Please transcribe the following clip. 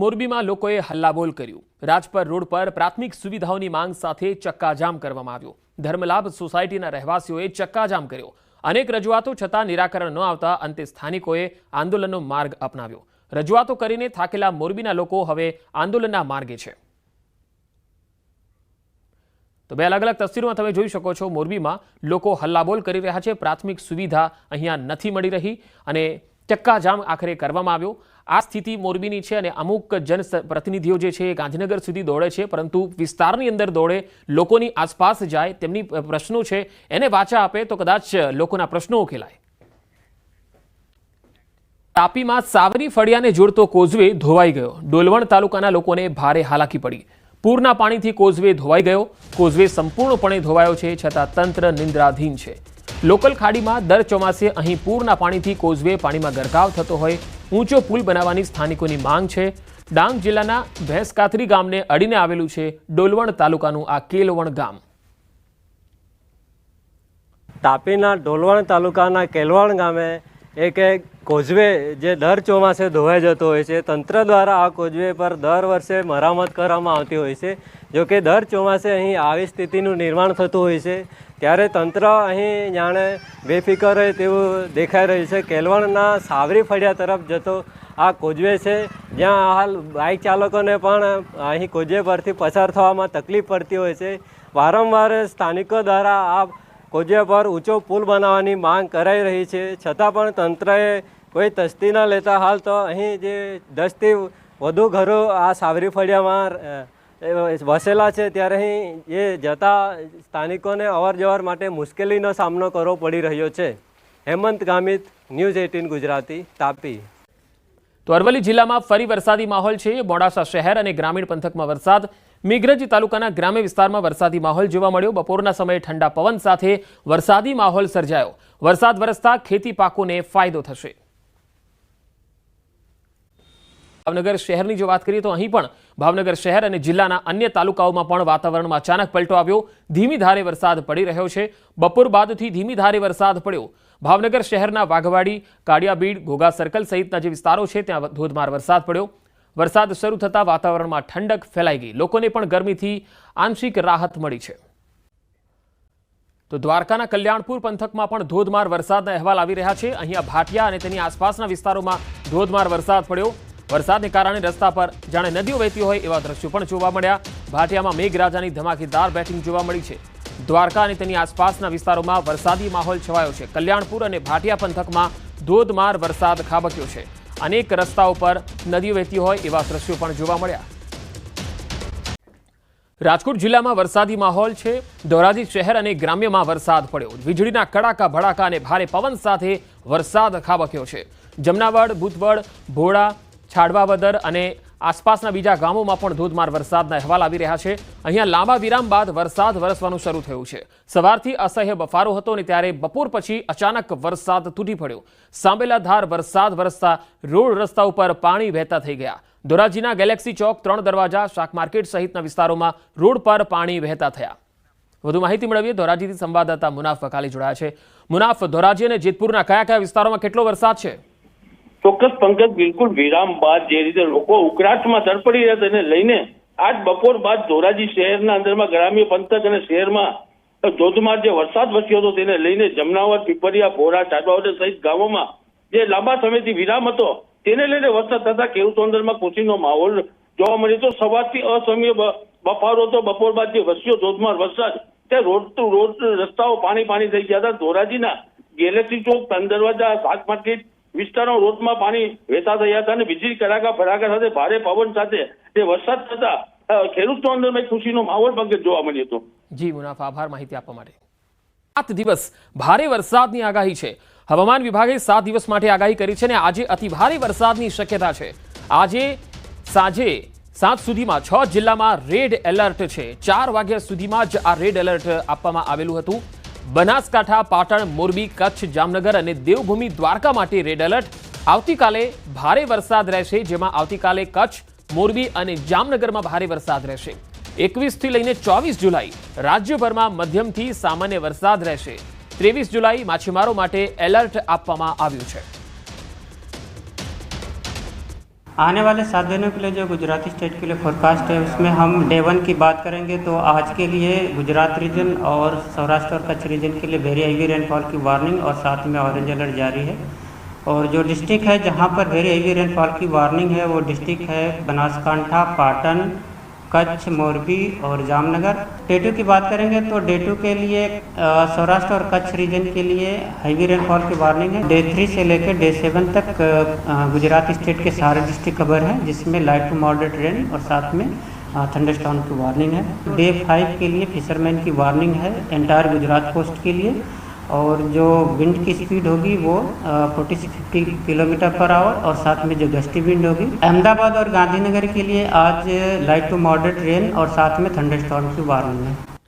મોરબીમાં લોકોએ હલ્લાબોલ કર્યું। રાજપર રોડ પર પ્રાથમિક સુવિધાઓની માંગ સાથે ચક્કાજામ કરવામાં આવ્યો। ધર્મલાભ સોસાયટીના રહેવાસીઓએ ચક્કાજામ કર્યો। અનેક રજૂઆતો છતાં નિરાકરણ ન આવતા અંતે સ્થાનિકોએ આંદોલનનો માર્ગ અપનાવ્યો। રજૂઆતો કરીને થાકેલા મોરબીના લોકો હવે આંદોલનના માર્ગે છે। તો બે અલગ અલગ તસવીરોમાં તમે જોઈ શકો છો, મોરબીમાં લોકો હલ્લાબોલ કરી રહ્યા છે। પ્રાથમિક સુવિધા અહીંયા નથી મળી રહી અને ચક્કાજામ આખરે કરવામાં આવ્યો। આ સ્થિતિ મોરબીની છે અને અમુક જનપ્રતિનિધિઓ જે છે ગાંધીનગર સુધી દોડે છે, પરંતુ વિસ્તારની અંદર દોડે, લોકોની આસપાસ જાય, તેમની પ્રશ્નો છે એને વાચા આપે તો કદાચ લોકોના પ્રશ્નો ઉકેલાય। તાપીમાં સાવરી ફળિયાને જોડતો કોઝવે ધોવાઈ ગયો। ડોલવણ તાલુકાના લોકોને ભારે હાલાકી પડી। પૂરના પાણીથી કોઝવે ધોવાઈ ગયો। કોઝવે સંપૂર્ણપણે ધોવાયો છે, છતાં તંત્ર નિંદ્રાધીન છે। લોકલ ખાડીમાં દર ચોમાસે અહીં પૂરના પાણીથી કોઝવે પાણીમાં ગરકાવ થતો હોય ઊંચો પુલ બનાવવાની સ્થાનિકોની માંગ છે। ડાંગ જિલ્લાના ભેંસકાથરી ગામને અડીને આવેલું છે ડોલવણ તાલુકાનું આ કેલવણ ગામ। તાપીના ડોલવણ તાલુકાના કેલવણ ગામે એક કોઝવે જે દર ચોમાસે ધોવાઈ જતો હોય છે। તંત્ર દ્વારા આ કોઝવે પર દર વર્ષે મરામત કરવામાં આવતી હોય છે। જો કે દર ચોમાસે અહીં આવી સ્થિતિનું નિર્માણ થતું હોય છે, ત્યારે તંત્ર અહીં જાણે બેફિકર હોય તેવું દેખાઈ રહ્યું છે। કેલવણના સાવરી ફળિયા તરફ જતો આ કોઝવે છે, જ્યાં હાલ બાઇક ચાલકોને પણ અહીં કોઝવે પરથી પસાર થવામાં તકલીફ પડતી હોય છે। વારંવાર સ્થાનિકો દ્વારા આ કોઝવે પર ઊંચો પુલ બનાવવાની માંગ કરાઈ રહી છે, છતાં પણ તંત્રએ કોઈ તસ્દી ન લેતા હાલ તો અહીં જે 10થી વધુ ઘરો આ સાવરી ફળિયામાં વસેલા છે, ત્યારે અહીં એ જતા સ્થાનિકોને અવર જવર માટે મુશ્કેલીનો સામનો કરવો પડી રહ્યો છે। હેમંત ગામિત, ન્યૂઝ 18 ગુજરાતી, તાપી। તો અરવલ્લી જિલ્લામાં ફરી વરસાદી માહોલ છે। મોડાસા શહેર અને ગ્રામીણ પંથકમાં વરસાદ। મેઘરજ તાલુકાના ગ્રામ્ય વિસ્તારમાં વરસાદી માહોલ જોવા મળ્યો। બપોરના સમયે ઠંડા પવન સાથે વરસાદી માહોલ સર્જાયો। વરસાદ વરસતા ખેતી પાકોને ફાયદો થશે। ભાવનગર શહેરની જો વાત કરીએ તો અહીં પણ ભાવનગર શહેર અને જિલ્લાના અન્ય તાલુકાઓમાં પણ વાતાવરણમાં અચાનક પલટો આવ્યો। ધીમી ધારે વરસાદ પડી રહ્યો છે। બપોર બાદથી ધીમી ધારે વરસાદ પડ્યો। ભાવનગર શહેરના વાઘવાડી, કાળિયાબીડ, ઘોઘા સર્કલ સહિતના જે વિસ્તારો છે ત્યાં ધોધમાર વરસાદ પડ્યો। વરસાદ શરૂ થતાં વાતાવરણમાં ઠંડક ફેલાઈ ગઈ। લોકોને પણ ગરમીથી આંશિક રાહત મળી છે। તો દ્વારકાના કલ્યાણપુર પંથકમાં પણ ધોધમાર વરસાદના અહેવાલ આવી રહ્યા છે। અહીંયા ભાટિયા અને તેની આસપાસના વિસ્તારોમાં ધોધમાર વરસાદ પડ્યો। વરસાદને કારણે રસ્તા પર જાણે નદીઓ વહેતી હોય એવા દ્રશ્યો પણ જોવા મળ્યા। ભાટિયામાં મેઘરાજાની ધમાકેદાર બેટિંગ જોવા મળી છે। દ્વારકા અને તેની આસપાસના વિસ્તારોમાં વરસાદી માહોલ છવાયો છે। કલ્યાણપુર અને ભાટિયા પંથકમાં ધોધમાર વરસાદ ખાબક્યો છે। અનેક રસ્તાઓ પર નદીઓ વહેતી હોય એવા દ્રશ્યો પણ જોવા મળ્યા। રાજકોટ જિલ્લામાં વરસાદી માહોલ છે। ધોરાજી શહેર અને ગ્રામ્યમાં વરસાદ પડ્યો। વીજળીના કડાકા ભડાકા અને ભારે પવન સાથે વરસાદ ખાબક્યો છે। જમનાવડ, બુધવડ, ભોળા, છાડવાવદર અને આસપાસના બીજા ગામોમાં પણ ધોધમાર વરસાદના અહેવાલ આવી રહ્યા છે। અહીંયા લાંબા વિરામ બાદ વરસાદ વરસવાનું શરૂ થયું છે। સવારથી અસહ્ય બફારો હતો અને ત્યારે બપોર પછી અચાનક વરસાદ તૂટી પડ્યો। સાંબેલાધાર વરસાદ વરસતા રોડ રસ્તા ઉપર પાણી વહેતા થઈ ગયા। ધોરાજીના ગેલેક્સી ચોક, 3 દરવાજા, શાક માર્કેટ સહિતના વિસ્તારોમાં રોડ પર પાણી વહેતા થયા। વધુ માહિતી મેળવીએ ધોરાજીથી સંવાદદાતા મુનાફ વકાલી જોડાયા છે। મુનાફ, ધોરાજી અને જેતપુરના કયા કયા વિસ્તારોમાં કેટલો વરસાદ છે? ચોક્કસ પંકજ, બિલકુલ વિરામ બાદ જે રીતે લોકો ઉકળાટમાં તડપડી રહ્યા તેને લઈને આજ બપોર બાદ ધોરાજી શહેરના અંદરમાં ગ્રામ્ય પંથક અને શહેરમાં ધોધમાર જે વરસાદ વરસ્યો હતો તેને લઈને જમનાવર, પીપરિયા, ભોરા, ચાડવાવદર સહિત ગામોમાં જે લાંબા સમયથી વિરામ હતો તેને લઈને વરસાદ થતા ખેડૂતો અંદરમાં ખુશીનો માહોલ જોવા મળ્યો હતો। સવારથી અસમય બફારો હતો, બપોર બાદ જે વરસ્યો ધોધમાર વરસાદ તે રોડ ટુ રોડ રસ્તાઓ પાણી થઈ ગયા હતા। ધોરાજીના ગેલેક્સી ચોક, 3 દરવાજા, શાક માર્કેટ વિસ્તારો રોડમાં પાણી વહેતા થયા હતા અને વીજળી કડાકા ભડાકા સાથે ભારે પવન સાથે જે વરસાદ થતા ખેડૂતો અંદર ખુશીનો માહોલ પંકજ જોવા મળ્યો હતો। જી મુનાફ, આભાર માહિતી આપવા માટે। 7 દિવસ ભારે વરસાદની આગાહી છે। હવામાન વિભાગે 7 દિવસ માટે આગાહી કરી છે અને આજે અતિ ભારે વરસાદની શક્યતા છે। આજે સાંજે 7 સુધીમાં 6 જિલ્લામાં રેડ એલર્ટ છે। 4 વાગ્યા સુધીમાં જ આ રેડ એલર્ટ આપવામાં આવેલું હતું। બનાસકાંઠા, પાટણ, મોરબી, કચ્છ, જામનગર અને દેવભૂમિ દ્વારકા માટે રેડ એલર્ટ। આવતીકાલે ભારે વરસાદ રહેશે, જેમાં આવતીકાલે કચ્છ, મોરબી અને જામનગરમાં ભારે વરસાદ રહેશે। 21 થી લઈને 24 જુલાઈ રાજ્યભરમાં મધ્યમથી સામાન્ય વરસાદ રહેશે। 23 જુલાઈ માછીમારો માટે એલર્ટ આપવામાં આવ્યું છે। आने वाले 7 दिनों के लिए जो गुजराती स्टेट के लिए फोरकास्ट है उसमें हम डे 1 की बात करेंगे तो आज के लिए गुजरात रीजन और सौराष्ट्र और कच्छ रीजन के लिए वेरी हेवी रेनफॉल की वार्निंग और साथ में ऑरेंज अलर्ट जारी है। और जो डिस्ट्रिक्ट है जहां पर वेरी हेवी रेनफॉल की वार्निंग है वो डिस्ट्रिक्ट है बनासकांठा, पाटन, कच्छ, मोरबी और जामनगर। डे 2 की बात करेंगे तो डे 2 के लिए सौराष्ट्र और कच्छ रीजन के लिए हैवी रेनफॉल की वार्निंग है। डे 3 से लेकर डे 7 तक गुजरात स्टेट के सारे डिस्ट्रिक्ट कवर हैं जिसमें लाइट टू मॉडरेट रेन और साथ में थंडरस्टॉर्म की वार्निंग है। डे 5 के लिए फिशरमैन की वार्निंग है एंटायर गुजरात कोस्ट के लिए। और जो विंड की स्पीड होगी वो 40 से 50 किलोमीटर पर आवर और साथ में जो गस्टी विंड होगी। अहमदाबाद और गांधीनगर के लिए आज लाइट टू मॉडरेट रेन और साथ में थंडरस्टॉर्म की वार्निंग है।